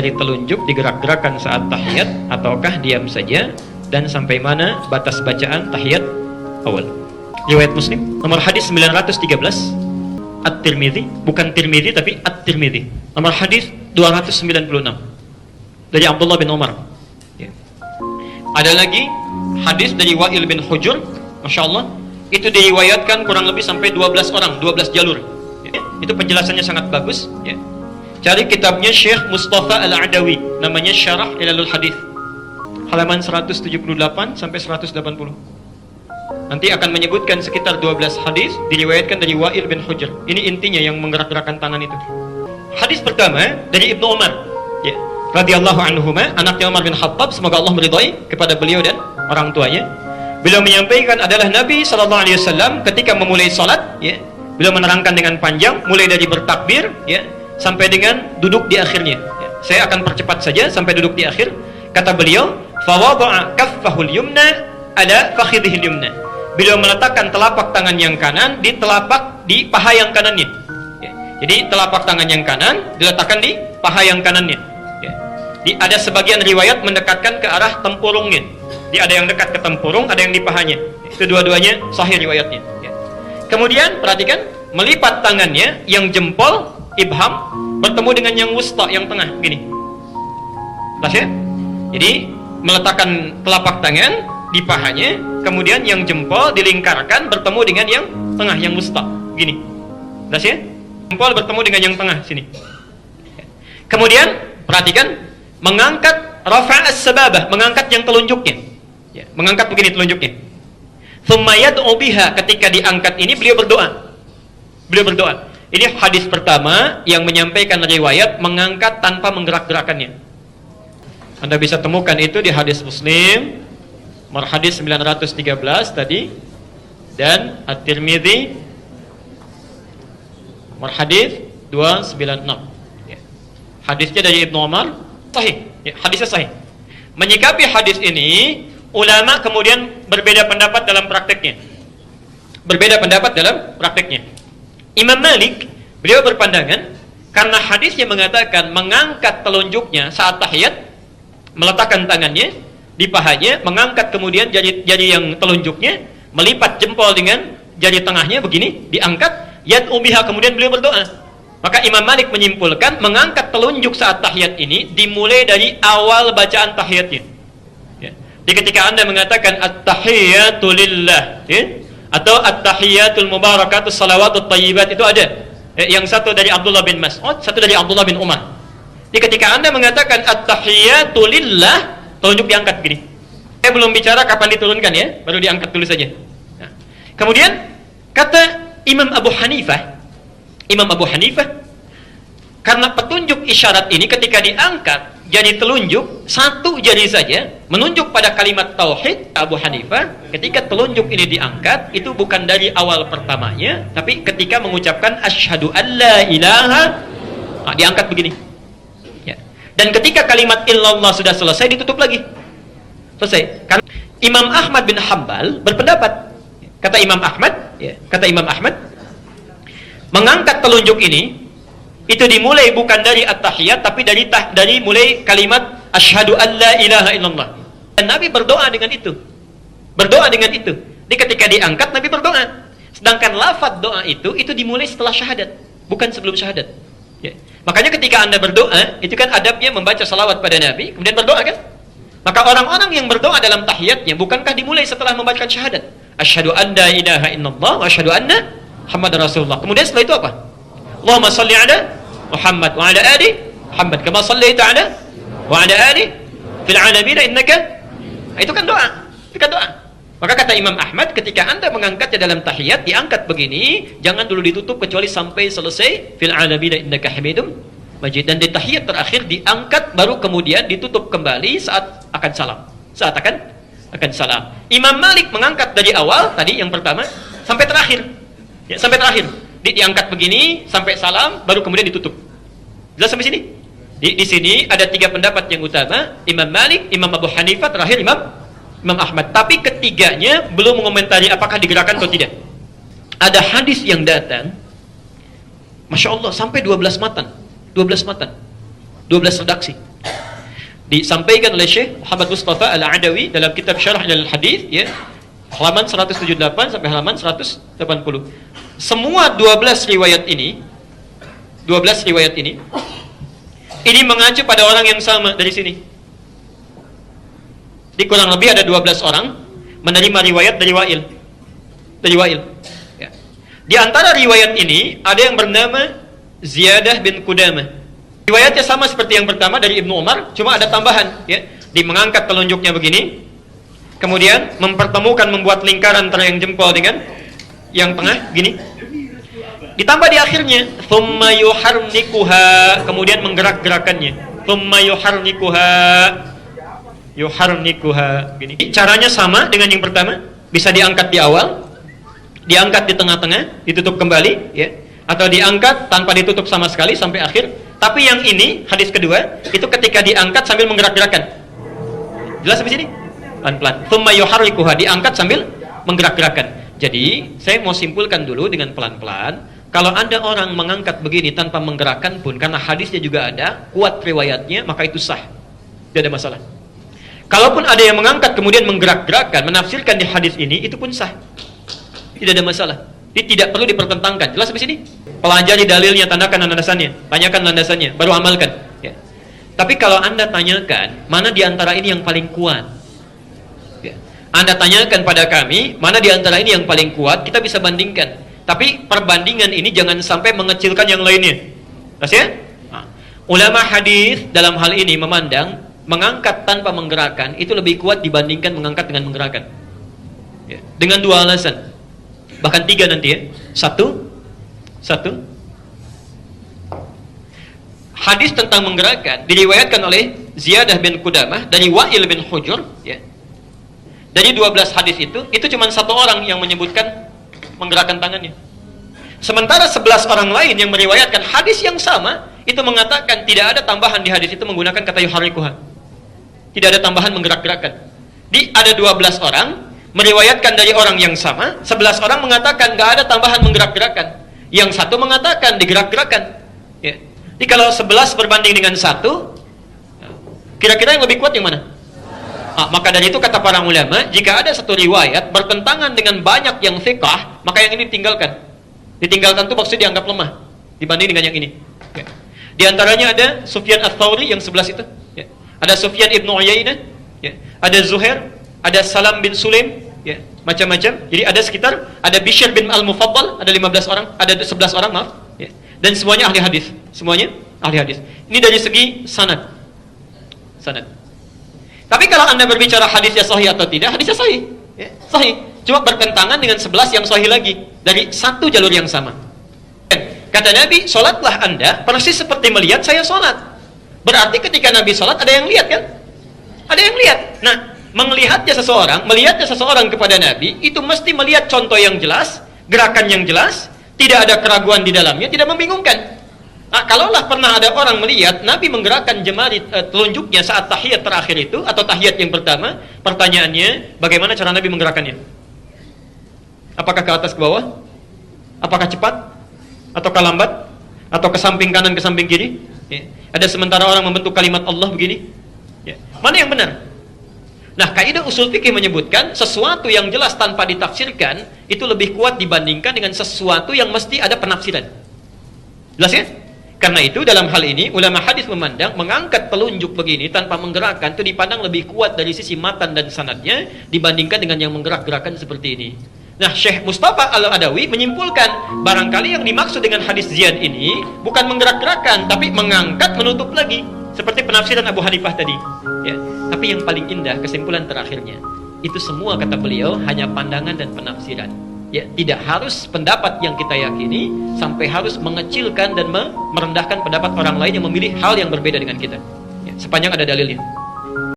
dari telunjuk digerak-gerakkan saat tahiyat ataukah diam saja, dan sampai mana batas bacaan tahiyat awal. Riwayat Muslim nomor hadis 913, At-Tirmidzi, bukan Tirmidzi tapi At-Tirmidzi, nomor hadis 296 dari Abdullah bin Umar. Ya. Ada lagi hadis dari Wa'il bin Hujur, Masya Allah, itu diriwayatkan kurang lebih sampai 12 orang, 12 jalur. Ya. Itu penjelasannya sangat bagus. Ya. Cari kitabnya Syekh Mustafa Al-Adawi, namanya Syarah Ilalul Hadis, halaman 178 sampai 180. Nanti akan menyebutkan sekitar 12 hadis diriwayatkan dari Wa'il bin Hujr. Ini intinya yang menggerak-gerakkan tangan itu. Hadis pertama dari Ibnu Umar, ya, radhiyallahu anhuma, anaknya Umar bin Khattab, semoga Allah meridhai kepada beliau dan orang tuanya. Beliau menyampaikan adalah Nabi SAW ketika memulai salat, ya, beliau menerangkan dengan panjang mulai dari bertakbir, ya, sampai dengan duduk di akhirnya. Ya, saya akan percepat saja sampai duduk di akhir. Kata beliau, "Fawada'a kaffahul yumna ala fakhidhil yumna." Beliau meletakkan telapak tangan yang kanan di paha yang kanannya. Ya, jadi telapak tangan yang kanan diletakkan di paha yang kanannya. Ya, ada sebagian riwayat mendekatkan ke arah tempurungnya. Jadi ada yang dekat ke tempurung, ada yang di pahanya. Itu dua-duanya sahih riwayatnya. Ya. Kemudian perhatikan, melipat tangannya yang jempol ibham bertemu dengan yang wusta, yang tengah, gini. Pas ya? Jadi meletakkan telapak tangan di pahanya, kemudian yang jempol dilingkarkan bertemu dengan yang tengah, yang wusta, gini. Pas ya? Jempol bertemu dengan yang tengah sini. Kemudian perhatikan, mengangkat rafa' as-sababah, mengangkat yang telunjuknya. Ya, mengangkat begini telunjuknya. Tsumma yad'u biha, ketika diangkat ini beliau berdoa. Beliau berdoa. Ini hadis pertama yang menyampaikan riwayat mengangkat tanpa menggerak-gerakannya. Anda bisa temukan itu di hadis Muslim, nomor hadis 913 tadi, dan At-Tirmidzi, nomor hadis 296. Ya. Hadisnya dari Ibnu Umar, sahih. Ya, hadisnya sahih. Menyikapi hadis ini, ulama kemudian berbeda pendapat dalam prakteknya. Berbeda pendapat dalam prakteknya. Imam Malik, beliau berpandangan karena hadisnya mengatakan mengangkat telunjuknya saat tahiyat, meletakkan tangannya di pahanya, mengangkat kemudian jari yang telunjuknya, melipat jempol dengan jari tengahnya begini, diangkat, yad'u biha, kemudian beliau berdoa. Maka Imam Malik menyimpulkan mengangkat telunjuk saat tahiyat ini dimulai dari awal bacaan tahiyatnya. Ya. Jadi ketika Anda mengatakan at-tahiyatu lillah, ya, atau at-tahiyatul mubarakatus salawatut thayyibat, itu ada. Yang satu dari Abdullah bin Mas'ud, satu dari Abdullah bin Umar. Jadi ketika Anda mengatakan at-tahiyatu lillah, telunjuk diangkat begini. Saya belum bicara kapan diturunkan ya, baru diangkat dulu saja. Nah. Kemudian kata Imam Abu Hanifah, karena petunjuk isyarat ini ketika diangkat jari telunjuk satu jari saja menunjuk pada kalimat tauhid, Abu Hanifah ketika telunjuk ini diangkat itu bukan dari awal pertamanya, tapi ketika mengucapkan asyhadu alla ilaha, diangkat begini. Ya. Dan ketika kalimat illallah sudah selesai ditutup lagi. Selesai. Karena Imam Ahmad bin Hanbal berpendapat, kata Imam Ahmad, mengangkat telunjuk ini itu dimulai bukan dari at-tahiyat tapi dari mulai kalimat asyhadu alla ilaha illallah. Dan Nabi berdoa dengan itu. Jadi ketika diangkat Nabi berdoa. Sedangkan lafaz doa itu dimulai setelah syahadat, bukan sebelum syahadat. Ya. Makanya ketika Anda berdoa, itu kan adabnya membaca salawat pada Nabi, kemudian berdoa kan? Maka orang-orang yang berdoa dalam tahiyatnya bukankah dimulai setelah membacakan syahadat? Asyhadu an la ilaha illallah wa asyhadu anna Muhammadar Rasulullah. Kemudian setelah itu apa? Allahumma shalli ala Muhammad wa ala ali Muhammad kama shallaita ala wa ala ali fil alamin innaka. Itu kan doa. Maka kata Imam Ahmad, ketika Anda mengangkatnya dalam tahiyat, diangkat begini, jangan dulu ditutup kecuali sampai selesai fil alamin innaka hamidum majid, dan di tahiyat terakhir diangkat baru kemudian ditutup kembali saat akan salam. Imam Malik mengangkat dari awal tadi yang pertama sampai terakhir. Ya, sampai terakhir. Diangkat begini sampai salam baru kemudian ditutup. Jelas sampai sini? Di sini ada 3 pendapat yang utama, Imam Malik, Imam Abu Hanifah, terakhir Imam Ahmad. Tapi ketiganya belum mengomentari apakah digerakkan atau tidak. Ada hadis yang datang, Masya Allah, sampai 12 matan, 12 redaksi. Disampaikan oleh Syekh Muhammad Mustafa Al-Adawi dalam kitab Syarah Ilal Hadis, ya, halaman 178 sampai halaman 180. Semua 12 riwayat ini mengacu pada orang yang sama dari sini. Di kurang lebih ada 12 orang menerima riwayat dari Wa'il. Ya. Di antara riwayat ini ada yang bernama Ziyadah bin Qudamah. Riwayatnya sama seperti yang pertama dari Ibnu Umar, cuma ada tambahan, ya. Dia mengangkat telunjuknya begini, kemudian membuat lingkaran antara yang jempol dengan yang tengah gini. Ditambah di akhirnya, thumma yuharnikuha, kemudian menggerak-gerakannya. Thumma yuharnikuha gini. Caranya sama dengan yang pertama, bisa diangkat di awal, diangkat di tengah-tengah, ditutup kembali, ya. Atau diangkat tanpa ditutup sama sekali sampai akhir. Tapi yang ini, hadis kedua, itu ketika diangkat sambil menggerak-gerakan. Jelas sampai sini? Pelan-pelan. Tsumma yuharrikuha, diangkat sambil menggerak-gerakan. Jadi, saya mau simpulkan dulu dengan pelan-pelan. Kalau ada orang mengangkat begini tanpa menggerakkan pun, karena hadisnya juga ada, kuat riwayatnya, maka itu sah. Tidak ada masalah. Kalaupun ada yang mengangkat kemudian menggerak-gerakkan, menafsirkan di hadis ini, itu pun sah. Tidak ada masalah. Ini tidak perlu dipertentangkan. Jelas sampai sini? Pelajari dalilnya, tandakan landasannya, tanyakan landasannya, baru amalkan. Ya. Tapi kalau Anda tanyakan, mana di antara ini yang paling kuat? Ya. Anda tanyakan pada kami, mana di antara ini yang paling kuat, kita bisa bandingkan. Tapi perbandingan ini jangan sampai mengecilkan yang lainnya. Jelas ya? Nah, ulama hadis dalam hal ini memandang mengangkat tanpa menggerakkan itu lebih kuat dibandingkan mengangkat dengan menggerakkan. Ya. Dengan dua alasan. Bahkan tiga nanti ya. Satu, hadis tentang menggerakkan diriwayatkan oleh Ziyadah bin Qudamah dari Wa'il bin Hujur, ya. Dari 12 hadis itu cuma satu orang yang menyebutkan menggerakkan tangannya. Sementara 11 orang lain yang meriwayatkan hadis yang sama itu mengatakan tidak ada tambahan di hadis itu menggunakan kata yuharrikuha. Tidak ada tambahan menggerak-gerakkan. Ada 12 orang meriwayatkan dari orang yang sama, 11 orang mengatakan nggak ada tambahan menggerak-gerakkan. Yang satu mengatakan digerak-gerakkan. Ya. Jadi kalau 11 berbanding dengan 1, kira-kira yang lebih kuat yang mana? Maka dari itu kata para ulama, jika ada satu riwayat bertentangan dengan banyak yang thiqah, maka yang ini ditinggalkan. Ditinggalkan itu maksudnya dianggap lemah dibanding dengan yang ini. Ya. Di antaranya ada Sufyan Ats-Tsauri yang 11 itu. Ya. Ada Sufyan Ibnu Uyainah. Ya. Ada Zuhair. Ada Salam bin Sulaim. Ya. Macam-macam. Jadi ada Bishr bin Al-Mufaddal. Ada 15 orang. Ada 11 orang, maaf. Ya. Dan semuanya ahli hadis. Semuanya ahli hadis. Ini dari segi sanad. Tapi kalau Anda berbicara hadisnya sahih atau tidak, hadisnya sahih. Ya. Sahih. Cuma bertentangan dengan 11 yang sahih lagi dari satu jalur yang sama. Kata Nabi, sholatlah Anda persis seperti melihat saya sholat. Berarti ketika Nabi sholat ada yang lihat kan? Ada yang lihat. Nah, melihatnya seseorang kepada Nabi itu mesti melihat contoh yang jelas, gerakan yang jelas, tidak ada keraguan di dalamnya, tidak membingungkan. Nah, kalaulah pernah ada orang melihat Nabi menggerakkan jemari telunjuknya saat tahiyat terakhir itu atau tahiyat yang pertama, pertanyaannya bagaimana cara Nabi menggerakkannya? Apakah ke atas ke bawah? Apakah cepat? Ataukah lambat? Atau ke samping kanan ke samping kiri? Ya. Ada sementara orang membentuk kalimat Allah begini. Ya. Mana yang benar? Nah, kaidah usul fikih menyebutkan sesuatu yang jelas tanpa ditafsirkan itu lebih kuat dibandingkan dengan sesuatu yang mesti ada penafsiran. Jelas ya? Karena itu dalam hal ini ulama hadis memandang mengangkat telunjuk begini tanpa menggerakkan itu dipandang lebih kuat dari sisi matan dan sanadnya dibandingkan dengan yang menggerak-gerakan seperti ini. Nah, Syekh Mustafa Al-Adawi menyimpulkan barangkali yang dimaksud dengan hadis Ziyad ini bukan menggerak-gerakan tapi mengangkat menutup lagi seperti penafsiran Abu Hanifah tadi. Ya, tapi yang paling indah kesimpulan terakhirnya itu semua kata beliau hanya pandangan dan penafsiran. Ya, tidak harus pendapat yang kita yakini sampai harus mengecilkan dan merendahkan pendapat orang lain yang memilih hal yang berbeda dengan kita. Ya, sepanjang ada dalilnya.